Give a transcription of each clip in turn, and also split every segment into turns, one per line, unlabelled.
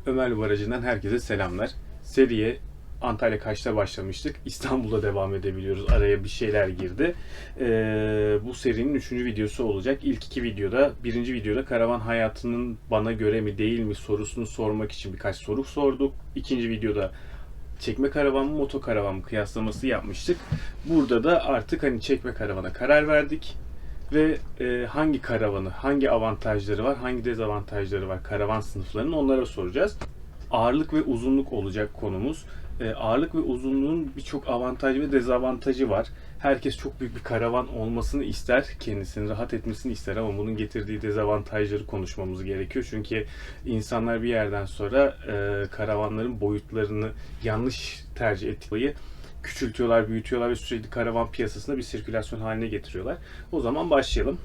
Ömerli Barajı'ndan herkese selamlar. Seriye Antalya Kaş'ta başlamıştık. İstanbul'da devam edebiliyoruz. Araya bir şeyler girdi. Bu serinin 3. videosu olacak. İlk 2 videoda, birinci videoda karavan hayatının bana göre mi değil mi sorusunu sormak için birkaç soru sorduk. İkinci videoda çekme karavan mı, moto karavan mı kıyaslaması yapmıştık. Burada da artık çekme karavana karar verdik. Ve hangi karavanı, hangi avantajları var, hangi dezavantajları var karavan sınıflarının onlara soracağız. Ağırlık ve uzunluk olacak konumuz. Ağırlık ve uzunluğun birçok avantajı ve dezavantajı var. Herkes çok büyük bir karavan olmasını ister, kendisini rahat etmesini ister ama bunun getirdiği dezavantajları konuşmamız gerekiyor. Çünkü insanlar bir yerden sonra karavanların boyutlarını yanlış tercih ettikleri küçültüyorlar, büyütüyorlar ve sürekli karavan piyasasında bir sirkülasyon haline getiriyorlar. O zaman başlayalım.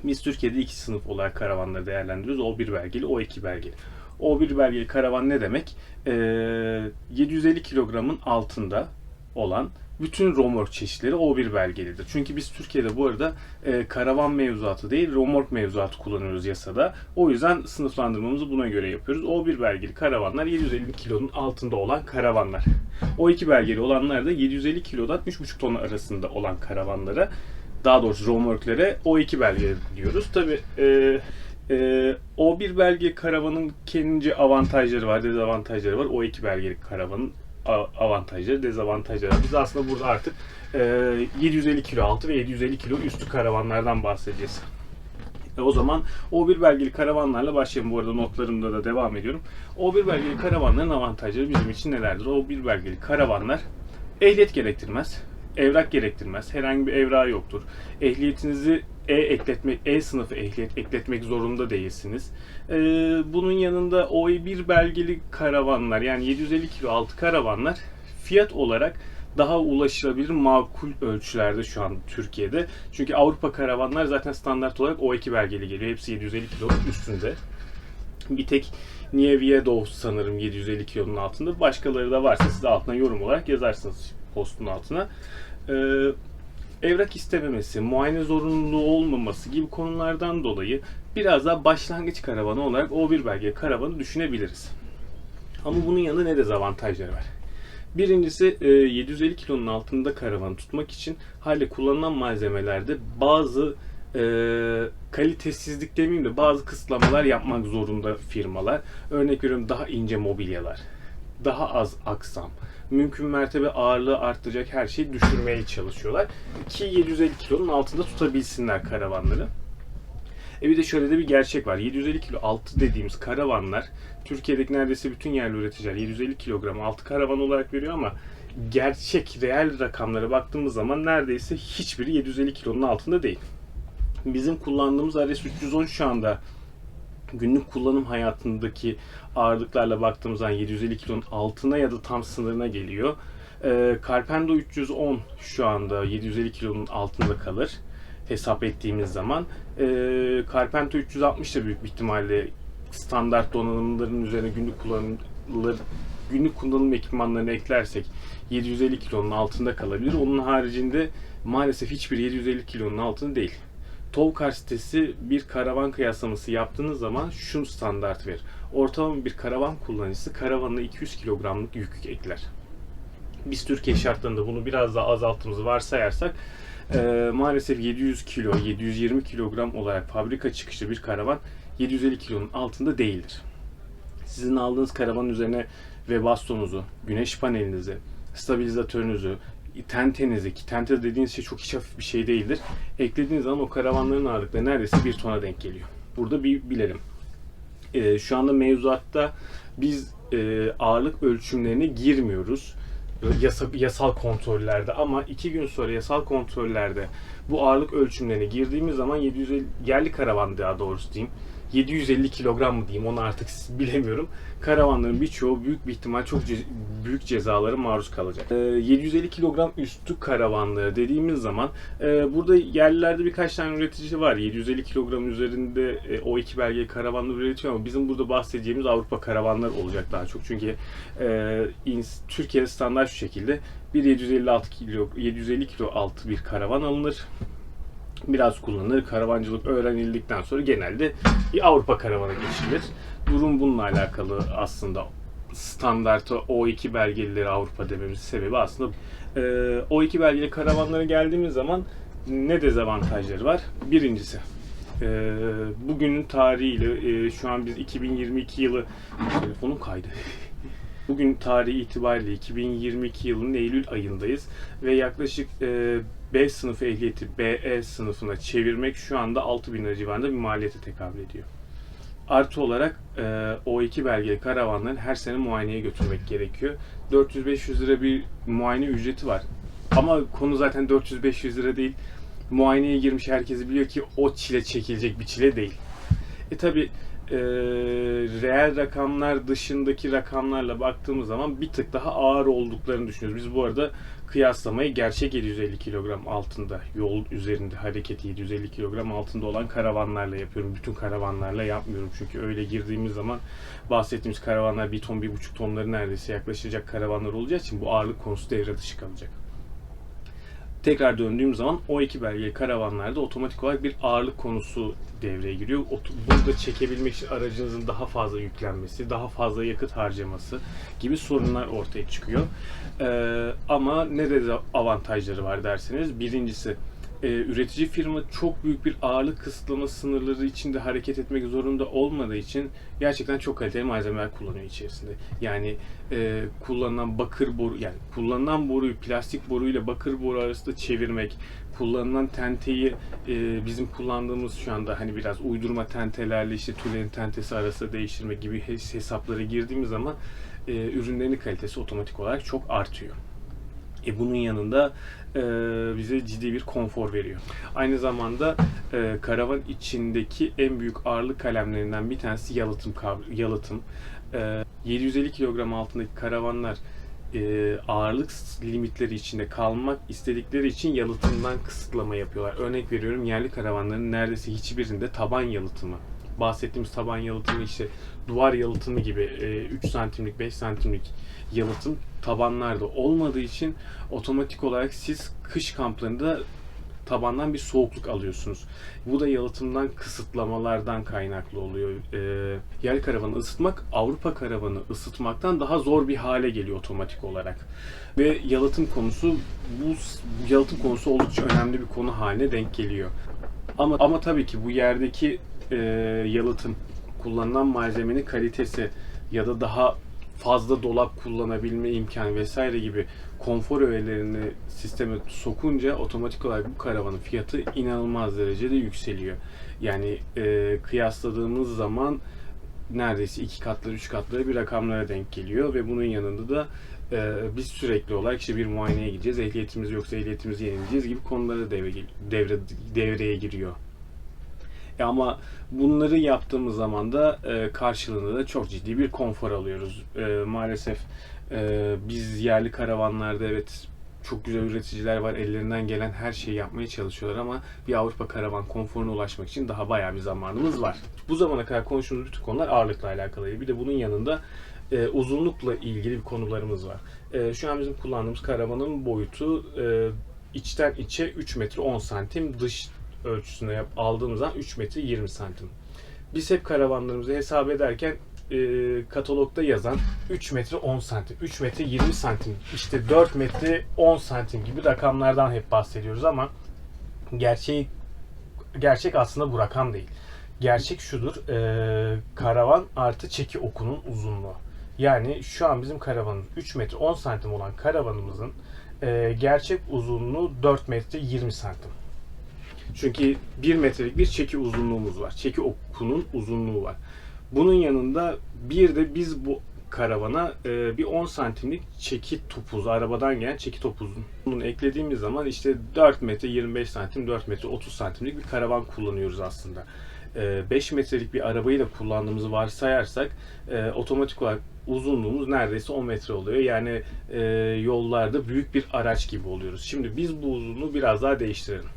Biz Türkiye'de iki sınıf olarak karavanları değerlendiriyoruz. O1 belgeli, O2 belgeli. O1 belgeli karavan ne demek? 750 kilogramın altında olan bütün romork çeşitleri O1 belgelidir. Çünkü biz Türkiye'de bu arada karavan mevzuatı değil, romork mevzuatı kullanıyoruz yasada. O yüzden sınıflandırmamızı buna göre yapıyoruz. O1 belgeli karavanlar 750 kilonun altında olan karavanlar. O2 belgeli olanlar da 750 kilodan 3,5 ton arasında olan karavanlara, daha doğrusu romorklere O2 belgeli diyoruz. Tabii O1 belge karavanın kendince avantajları var, dezavantajları var. O2 belgeli karavanın avantajları, dezavantajları var. Biz aslında burada artık 750 kilo altı ve 750 kilo üstü karavanlardan bahsedeceğiz. O zaman O1 belgeli karavanlarla başlayalım. Bu arada notlarımda da devam ediyorum. O1 belgeli karavanların avantajları bizim için nelerdir? O1 belgeli karavanlar ehliyet gerektirmez. Evrak gerektirmez. Herhangi bir evrağı yoktur. Ehliyetinizi E sınıfı ehliyet ekletmek zorunda değilsiniz. Bunun yanında O1 belgeli karavanlar, yani 750 kilo altı karavanlar fiyat olarak daha ulaşılabilir, makul ölçülerde şu an Türkiye'de. Çünkü Avrupa karavanlar zaten standart olarak O2 belgeli geliyor. Hepsi 750 kilonun üstünde. Bir tek Niewiedov sanırım 750 kilonun altında. Başkaları da varsa siz de altına yorum olarak yazarsınız postun altına. Evrak istememesi, muayene zorunluluğu olmaması gibi konulardan dolayı biraz daha başlangıç karavanı olarak O1 belgeli karavanı düşünebiliriz. Ama bunun yanında ne dezavantajları var? Birincisi 750 kilonun altında karavanı tutmak için hali kullanılan malzemelerde bazı kalitesizlik demeyeyim de bazı kısıtlamalar yapmak zorunda firmalar. Örnek veriyorum, daha ince mobilyalar, daha az aksam, mümkün mertebe ağırlığı arttıracak her şeyi düşürmeye çalışıyorlar ki 750 kilonun altında tutabilsinler karavanları. Bir de şöyle de bir gerçek var. 750 kilo altı dediğimiz karavanlar Türkiye'deki neredeyse bütün yerli üreticiler 750 kilogram altı karavan olarak veriyor ama gerçek, reel rakamlara baktığımız zaman neredeyse hiçbiri 750 kilonun altında değil. Bizim kullandığımız RS310 şu anda günlük kullanım hayatındaki ağırlıklarla baktığımız zaman 750 kilonun altına ya da tam sınırına geliyor. Carpendo 310 şu anda 750 kilonun altında kalır hesap ettiğimiz zaman. Carpento 360 da büyük bir ihtimalle standart donanımların üzerine günlük kullanım ekipmanlarını eklersek 750 kilonun altında kalabilir. Onun haricinde maalesef hiçbir 750 kilonun altında değil. Tovkar sitesi bir karavan kıyaslaması yaptığınız zaman şu standart verir. Ortalama bir karavan kullanıcısı karavanına 200 kilogramlık yük ekler. Biz Türkiye şartlarında bunu biraz daha azalttığımızı varsayarsak maalesef 700 kilo, 720 kilogram olarak fabrika çıkışlı bir karavan 750 kilonun altında değildir. Sizin aldığınız karavanın üzerine ve bastonunuzu, güneş panelinizi, stabilizatörünüzü, tentenizi, ki tente dediğiniz şey çok hiç hafif bir şey değildir, eklediğiniz zaman o karavanların ağırlıkları neredeyse 1 tona denk geliyor. Burada bir bilelim. Şu anda mevzuatta biz ağırlık ölçümlerine girmiyoruz. Yasal kontrollerde, ama 2 gün sonra yasal kontrollerde bu ağırlık ölçümlerine girdiğimiz zaman 750 yerli karavan, daha doğrusu diyeyim, 750 kilogram mı diyeyim onu artık bilemiyorum. Karavanların birçoğu büyük bir ihtimal çok büyük cezalara maruz kalacak. 750 kilogram üstü karavanları dediğimiz zaman burada yerlilerde birkaç tane üretici var. 750 kilogram üzerinde O2 belgeli karavanlar üretiyor ama bizim burada bahsedeceğimiz Avrupa karavanlar olacak daha çok. Çünkü Türkiye'de standart şu şekilde bir 750 kilo altı bir karavan alınır. Biraz kullanılır. Karavancılık öğrenildikten sonra genelde bir Avrupa karavana geçilir. Durum bununla alakalı aslında. Standart O2 belgelileri Avrupa dememizin sebebi aslında O2 belgeli karavanlara geldiğimiz zaman ne dezavantajları var? Birincisi, bugünün tarihiyle şu an biz 2022 yılı, telefonum kaydı. Bugün tarihi itibariyle 2022 yılının Eylül ayındayız ve yaklaşık B sınıfı ehliyeti BE sınıfına çevirmek şu anda 6.000 lira civarında bir maliyete tekabül ediyor. Artı olarak O2 belgeli karavanların her sene muayeneye götürmek gerekiyor. 400-500 lira bir muayene ücreti var. Ama konu zaten 400-500 lira değil. Muayeneye girmiş herkes biliyor ki o çile çekilecek bir çile değil. Tabi reel rakamlar dışındaki rakamlarla baktığımız zaman bir tık daha ağır olduklarını düşünüyoruz. Biz bu arada kıyaslamayı gerçek 750 kilogram altında, yol üzerinde hareket 750 kilogram altında olan karavanlarla yapıyorum. Bütün karavanlarla yapmıyorum. Çünkü öyle girdiğimiz zaman bahsettiğimiz karavanlar 1 ton, 1,5 tonları neredeyse yaklaşacak karavanlar olacağı için bu ağırlık konusu devre dışı kalacak. Tekrar döndüğüm zaman O2 belgeli karavanlarda otomatik olarak bir ağırlık konusu devreye giriyor. Bunu da çekebilmek için aracınızın daha fazla yüklenmesi, daha fazla yakıt harcaması gibi sorunlar ortaya çıkıyor. Ama ne dezavantajları var derseniz, birincisi üretici firma çok büyük bir ağırlık kısıtlama sınırları içinde hareket etmek zorunda olmadığı için gerçekten çok kaliteli malzemeler kullanıyor içerisinde. Yani kullanılan bakır boru, yani kullanılan boruyu plastik boruyla bakır boru arasında çevirmek, kullanılan tenteyi bizim kullandığımız şu anda hani biraz uydurma tentelerle işte tülenin tentesi arasında değiştirmek gibi hesaplara girdiğimiz zaman ürünlerin kalitesi otomatik olarak çok artıyor. Bunun yanında bize ciddi bir konfor veriyor. Aynı zamanda karavan içindeki en büyük ağırlık kalemlerinden bir tanesi yalıtım. 750 kilogram altındaki karavanlar ağırlık limitleri içinde kalmak istedikleri için yalıtımdan kısıtlama yapıyorlar. Örnek veriyorum, yerli karavanların neredeyse hiçbirinde taban yalıtımı, bahsettiğimiz taban yalıtımı işte duvar yalıtımı gibi 3 santimlik 5 santimlik yalıtım tabanlarda olmadığı için otomatik olarak siz kış kamplarında tabandan bir soğukluk alıyorsunuz. Bu da yalıtımdan kısıtlamalardan kaynaklı oluyor. Yerli karavanı ısıtmak Avrupa karavanı ısıtmaktan daha zor bir hale geliyor otomatik olarak. Ve yalıtım konusu oldukça önemli bir konu haline denk geliyor. Ama tabii ki bu yerdeki yalıtım, kullanılan malzemenin kalitesi ya da daha fazla dolap kullanabilme imkanı vesaire gibi konfor öğelerini sisteme sokunca otomatik olarak bu karavanın fiyatı inanılmaz derecede yükseliyor. Yani kıyasladığımız zaman neredeyse 2 katları 3 katları bir rakamlara denk geliyor ve bunun yanında da biz sürekli olarak işte bir muayeneye gideceğiz, ehliyetimiz yoksa ehliyetimizi yenileyeceğiz gibi konulara devreye giriyor. Ama bunları yaptığımız zaman da karşılığında da çok ciddi bir konfor alıyoruz. Maalesef biz yerli karavanlarda evet çok güzel üreticiler var. Ellerinden gelen her şeyi yapmaya çalışıyorlar ama bir Avrupa karavan konforuna ulaşmak için daha bayağı bir zamanımız var. Bu zamana kadar konuştuğumuz bütün konular ağırlıkla alakalıydı. Bir de bunun yanında uzunlukla ilgili bir konularımız var. Şu an bizim kullandığımız karavanın boyutu içten içe 3 metre 10 santim, dış ölçüsüne aldığımız zaman 3 metre 20 santim. Biz hep karavanlarımızı hesap ederken katalogda yazan 3 metre 10 santim, 3 metre 20 santim, işte 4 metre 10 santim gibi rakamlardan hep bahsediyoruz ama gerçek aslında bu rakam değil. Gerçek şudur, karavan artı çeki okunun uzunluğu. Yani şu an bizim karavanımız 3 metre 10 santim olan karavanımızın gerçek uzunluğu 4 metre 20 santim. Çünkü 1 metrelik bir çeki uzunluğumuz var. Çeki okunun uzunluğu var. Bunun yanında bir de biz bu karavana bir 10 santimlik çeki topuzu, arabadan gelen çeki topuzunu eklediğimiz zaman işte 4 metre 25 santim, 4 metre 30 santimlik bir karavan kullanıyoruz aslında. 5 metrelik bir arabayı da kullandığımızı varsayarsak otomatik olarak uzunluğumuz neredeyse 10 metre oluyor. Yani yollarda büyük bir araç gibi oluyoruz. Şimdi biz bu uzunluğu biraz daha değiştirelim.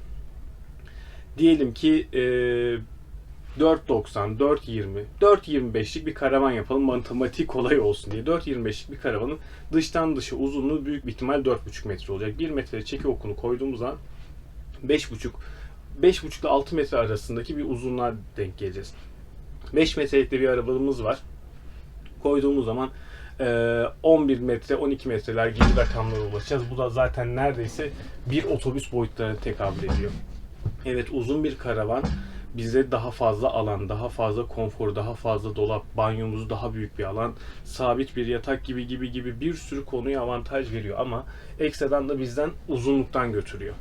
Diyelim ki 4.90, 4.20, 4.25'lik bir karavan yapalım, matematik kolay olsun diye. 4.25'lik bir karavanın dıştan dışa uzunluğu büyük bir ihtimal 4.5 metre olacak. 1 metre çeki okunu koyduğumuz zaman 5.5 ile 6 metre arasındaki bir uzunluğa denk geleceğiz. 5 metrelikte bir arabamız var. Koyduğumuz zaman 11 metre, 12 metreler gibi rakamlara ulaşacağız. Bu da zaten neredeyse bir otobüs boyutlarına tekabül ediyor. Evet, uzun bir karavan bize daha fazla alan, daha fazla konfor, daha fazla dolap, banyomuzu daha büyük bir alan, sabit bir yatak gibi bir sürü konuya avantaj veriyor ama ekstradan da bizden uzunluktan götürüyor.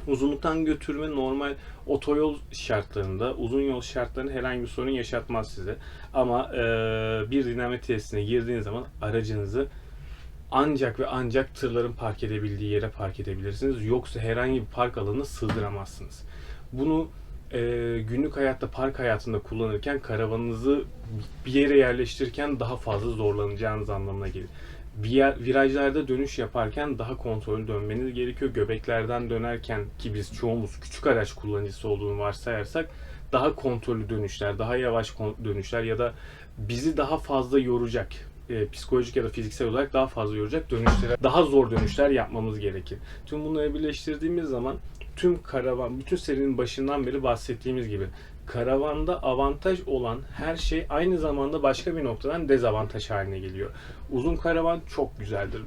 Uzunluktan götürme normal otoyol şartlarında, uzun yol şartlarında herhangi bir sorun yaşatmaz size. Ama bir dinlenme tesisine girdiğiniz zaman aracınızı ancak ve ancak tırların park edebildiği yere park edebilirsiniz. Yoksa herhangi bir park alanına sığdıramazsınız. Bunu günlük hayatta, park hayatında kullanırken karavanınızı bir yere yerleştirirken daha fazla zorlanacağınız anlamına gelir. Virajlarda dönüş yaparken daha kontrollü dönmeniz gerekiyor. Göbeklerden dönerken, ki biz çoğumuz küçük araç kullanıcısı olduğunu varsayarsak, daha kontrollü dönüşler, daha yavaş dönüşler ya da bizi daha fazla yoracak, psikolojik ya da fiziksel olarak daha fazla yoracak dönüşlere, daha zor dönüşler yapmamız gerekir. Tüm bunları birleştirdiğimiz zaman tüm karavan, bütün serinin başından beri bahsettiğimiz gibi karavanda avantaj olan her şey aynı zamanda başka bir noktadan dezavantaj haline geliyor. Uzun karavan çok güzeldir.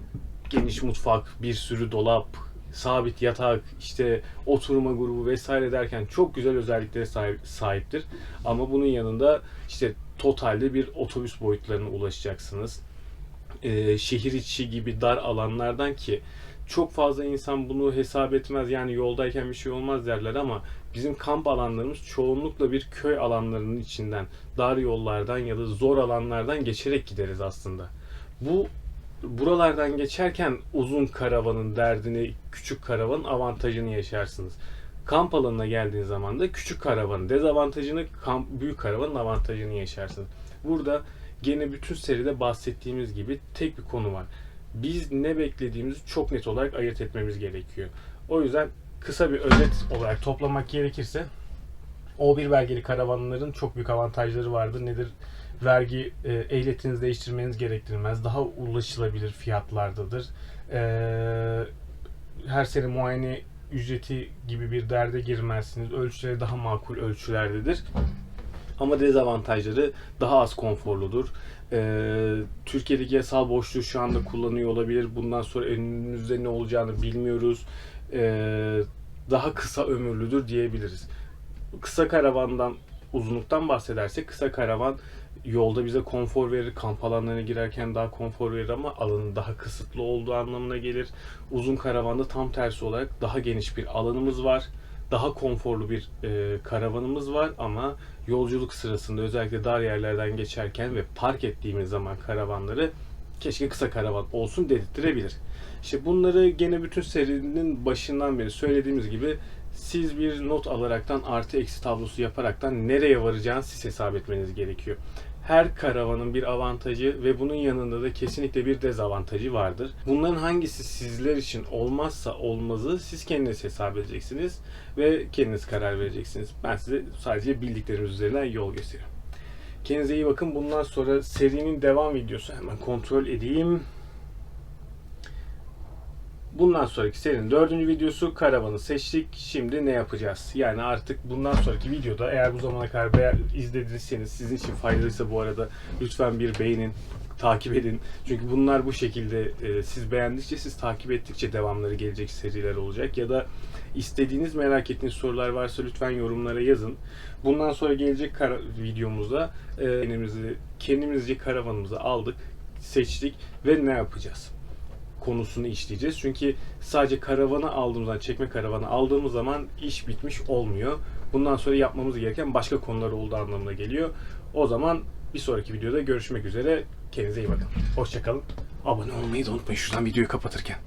Geniş mutfak, bir sürü dolap, sabit yatak, işte oturma grubu vesaire derken çok güzel özelliklere sahiptir. Ama bunun yanında işte totalde bir otobüs boyutlarına ulaşacaksınız. Şehir içi gibi dar alanlardan, ki çok fazla insan bunu hesap etmez, yani yoldayken bir şey olmaz derler ama bizim kamp alanlarımız çoğunlukla bir köy alanlarının içinden, dar yollardan ya da zor alanlardan geçerek gideriz aslında. Buralardan geçerken uzun karavanın derdini, küçük karavanın avantajını yaşarsınız. Kamp alanına geldiğiniz zaman da küçük karavanın dezavantajını, büyük karavanın avantajını yaşarsınız. Burada gene bütün seride bahsettiğimiz gibi tek bir konu var. Biz ne beklediğimizi çok net olarak ayırt etmemiz gerekiyor. O yüzden kısa bir özet olarak toplamak gerekirse, O1 belgeli karavanların çok büyük avantajları vardır. Nedir? Vergi, ehliyetinizi değiştirmeniz gerektirmez. Daha ulaşılabilir fiyatlardadır. Her sene muayene ücreti gibi bir derde girmezsiniz. Ölçüleri daha makul ölçülerdedir. Ama dezavantajları daha az konforludur. Türkiye'deki yasal boşluğu şu anda kullanıyor olabilir. Bundan sonra önümüzde ne olacağını bilmiyoruz. Daha kısa ömürlüdür diyebiliriz. Kısa karavandan, uzunluktan bahsedersek, kısa karavan yolda bize konfor verir. Kamp alanlarına girerken daha konfor verir ama alanın daha kısıtlı olduğu anlamına gelir. Uzun karavanda tam tersi olarak daha geniş bir alanımız var. Daha konforlu bir karavanımız var ama yolculuk sırasında özellikle dar yerlerden geçerken ve park ettiğimiz zaman karavanları keşke kısa karavan olsun dedirttirebilir. İşte bunları gene bütün serinin başından beri söylediğimiz gibi siz bir not alaraktan, artı eksi tablosu yaparaktan nereye varacağını siz hesap etmeniz gerekiyor. Her karavanın bir avantajı ve bunun yanında da kesinlikle bir dezavantajı vardır. Bunların hangisi sizler için olmazsa olmazı siz kendiniz hesap edeceksiniz ve kendiniz karar vereceksiniz. Ben size sadece bildiklerimiz üzerinden yol gösteriyorum. Kendinize iyi bakın. Bundan sonra serinin devam videosu, hemen kontrol edeyim. Bundan sonraki serinin 4. videosu, karavanı seçtik. Şimdi ne yapacağız? Yani artık bundan sonraki videoda, eğer bu zamana kadar izlediyseniz, sizin için faydalıysa bu arada lütfen bir beğenin, takip edin. Çünkü bunlar bu şekilde siz beğendikçe, siz takip ettikçe devamları gelecek seriler olacak. Ya da istediğiniz, merak ettiğiniz sorular varsa lütfen yorumlara yazın. Bundan sonra gelecek videomuzda kendimizce karavanımızı aldık, seçtik ve ne yapacağız konusunu işleyeceğiz. Çünkü sadece karavanı aldığımızdan, çekme karavanı aldığımız zaman iş bitmiş olmuyor. Bundan sonra yapmamız gereken başka konular olduğu anlamına geliyor. O zaman bir sonraki videoda görüşmek üzere. Kendinize iyi bakın. Hoşça kalın. Abone olmayı da unutmayın şuradan videoyu kapatırken.